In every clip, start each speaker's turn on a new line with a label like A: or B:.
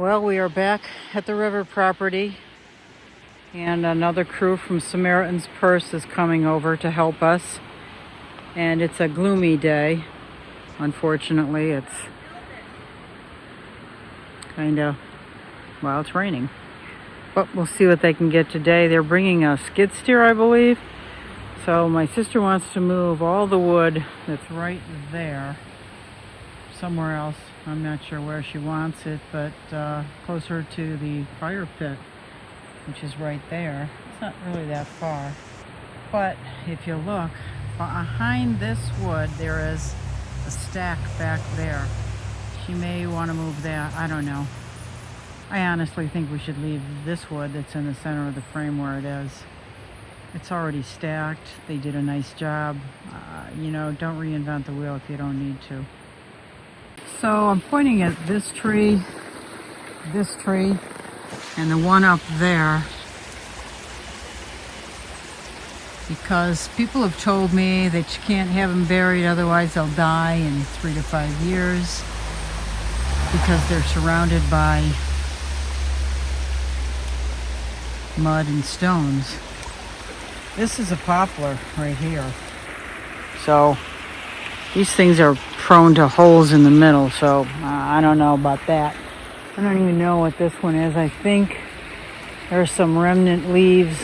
A: Well, we are back at the river property, and another crew from Samaritan's Purse is coming over to help us. And it's a gloomy day. Unfortunately, it's it's raining. But we'll see what they can get today. They're bringing a skid steer, I believe. So my sister wants to move all the wood that's right there somewhere else. I'm not sure where she wants it, but closer to the fire pit, which is right there. It's not really that far. But if you look, behind this wood, there is a stack back there. She may want to move that. I don't know. I honestly think we should leave this wood that's in the center of the frame where it is. It's already stacked. They did a nice job. Don't reinvent the wheel if you don't need to. So I'm pointing at this tree, and the one up there, because people have told me that you can't have them buried, otherwise they'll die in 3 to 5 years, because they're surrounded by mud and stones. This is a poplar right here. So these things are prone to holes in the middle, so I don't know about that. I don't even know what this one is. I think there's some remnant leaves.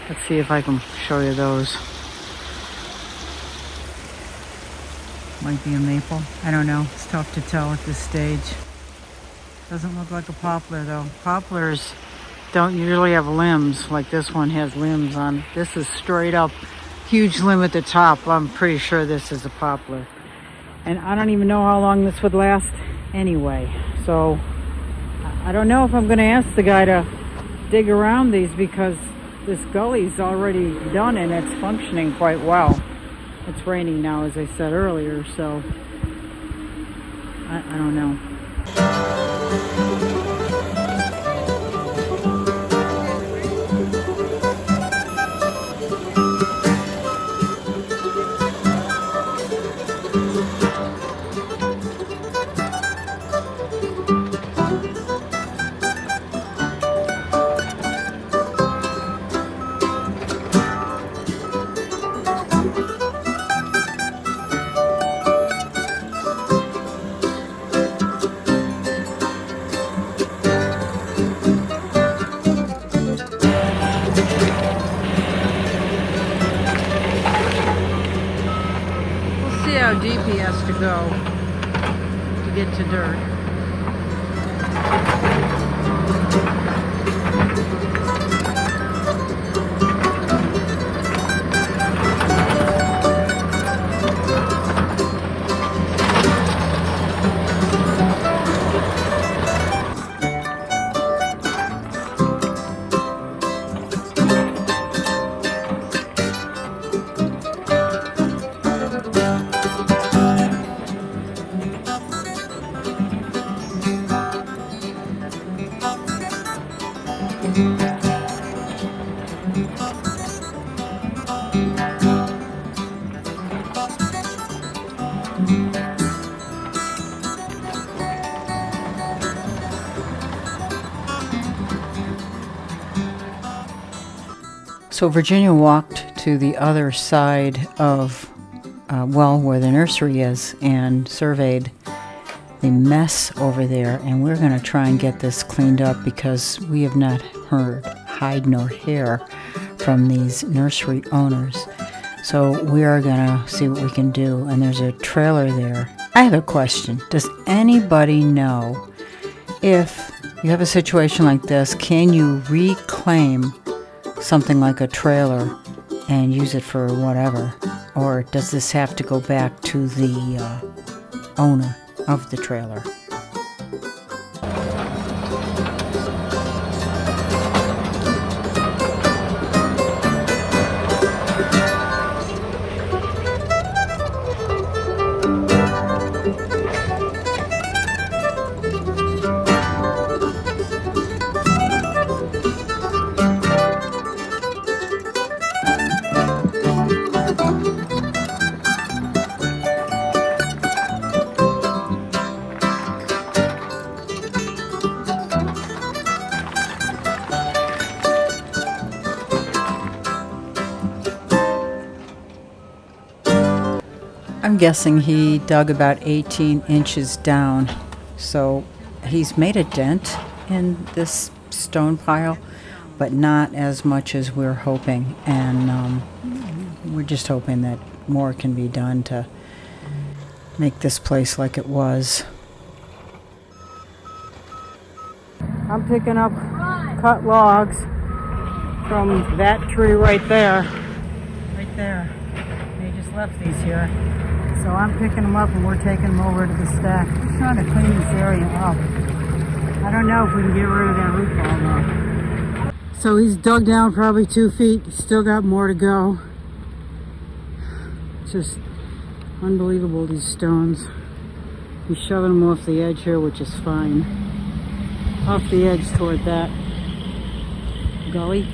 A: Let's see if I can show you those. Might be a maple. I don't know. It's tough to tell at this stage. Doesn't look like a poplar though. Poplars don't usually have limbs like this one has limbs on. This is straight up huge limb at the top. I'm pretty sure this is a poplar. And I don't even know how long this would last anyway. So I don't know if I'm going to ask the guy to dig around these, because this gully's already done and it's functioning quite well. It's raining now, as I said earlier, so I don't know. How deep he has to go to get to dirt. So Virginia walked to the other side of, where the nursery is, and surveyed the mess over there. And we're going to try and get this cleaned up, because we have not heard hide nor hair from these nursery owners. So we are going to see what we can do. And there's a trailer there. I have a question. Does anybody know, if you have a situation like this, can you reclaim something like a trailer and use it for whatever? Or does this have to go back to the owner of the trailer? I'm guessing he dug about 18 inches down. So he's made a dent in this stone pile, but not as much as we're hoping. And we're just hoping that more can be done to make this place like it was. I'm picking up cut logs from that tree right there. Right there. They just left these here. So I'm picking them up and we're taking them over to the stack. Just trying to clean this area up. I don't know if we can get rid of that root ball though. So he's dug down probably 2 feet. He's still got more to go. It's just unbelievable, these stones. He's shoving them off the edge here, which is fine. Off the edge toward that gully.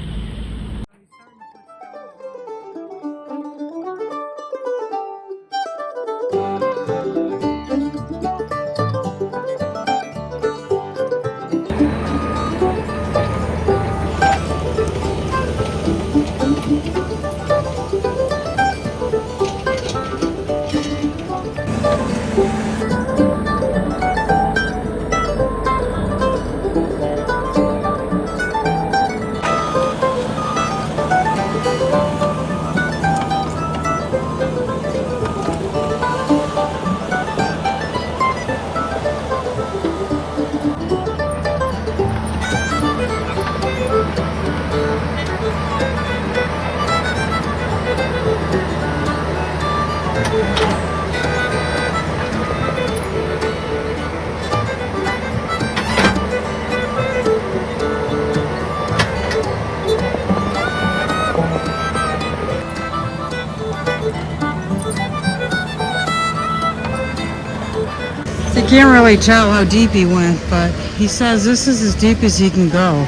A: You can't really tell how deep he went, but he says this is as deep as he can go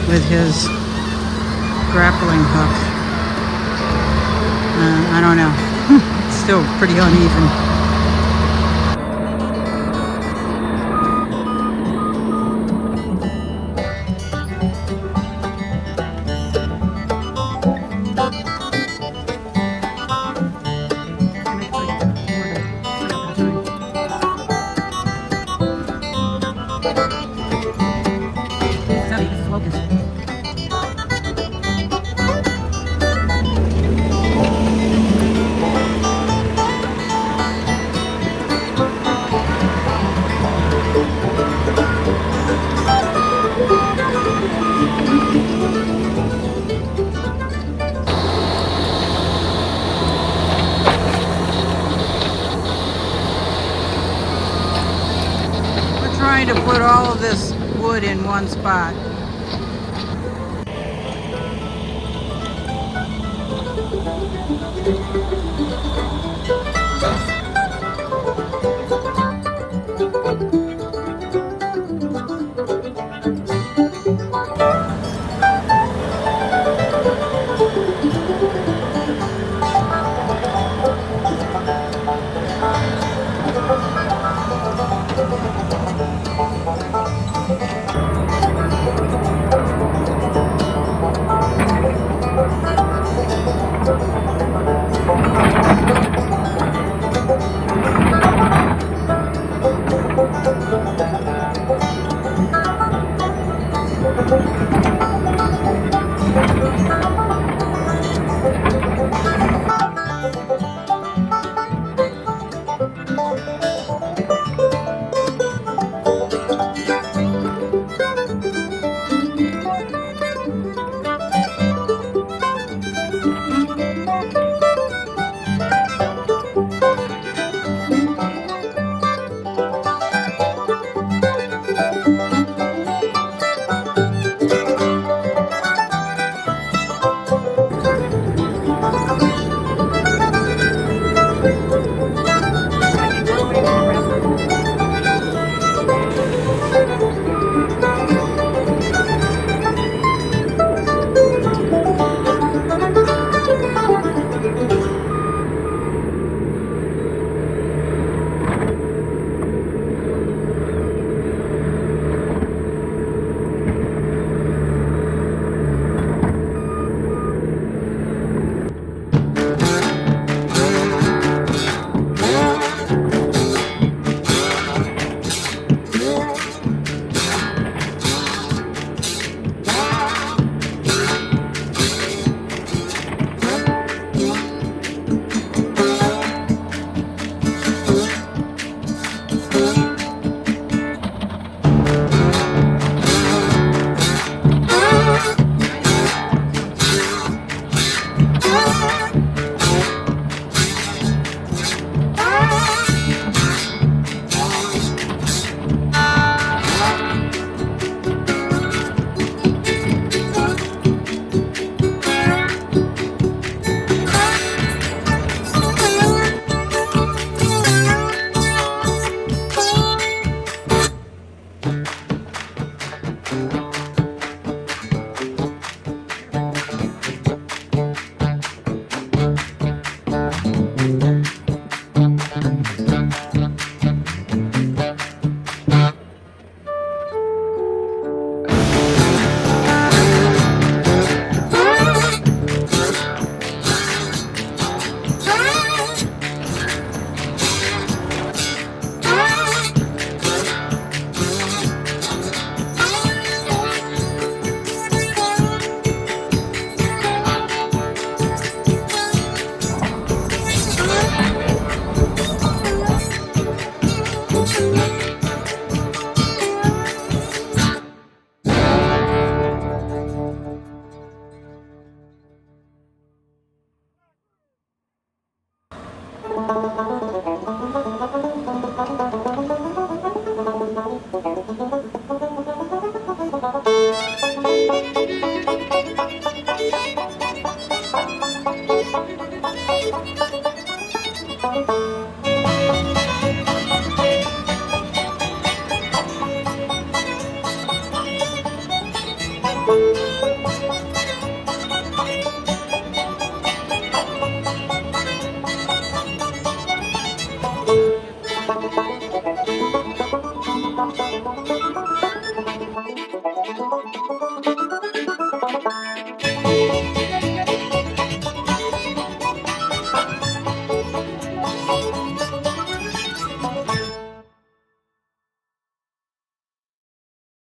A: with his grappling hook. I don't know. It's still pretty uneven. Trying to put all of this wood in one spot.